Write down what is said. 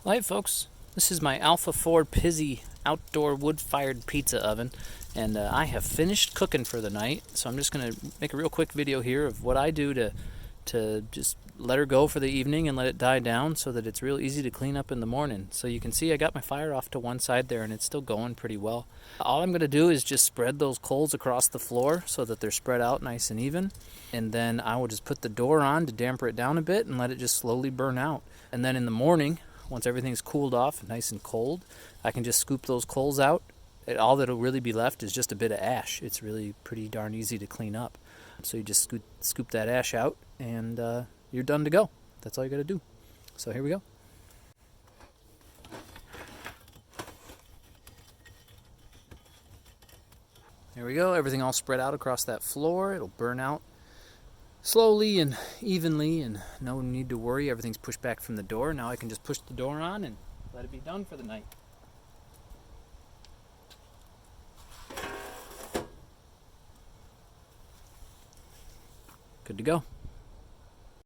Hi folks, this is my Alfa 4 Pizze outdoor wood-fired pizza oven, and I have finished cooking for the night. So I'm just going to make a real quick video here of what I do to just let her go for the evening and let it die down so that it's real easy to clean up in the morning. So you can see I got my fire off to one side there and it's still going pretty well. All I'm going to do is just spread those coals across the floor so that they're spread out nice and even, and then I will just put the door on to damper it down a bit and let it just slowly burn out. And then in the morning, once everything's cooled off and nice and cold, I can just scoop those coals out. All that'll really be left is just a bit of ash. It's really pretty darn easy to clean up. So you just scoop that ash out and you're done to go. That's all you got to do. So here we go. There we go. Everything all spread out across that floor. It'll burn out slowly and evenly, and no need to worry. Everything's pushed back from the door. Now I can just push the door on and let it be done for the night. Good to go.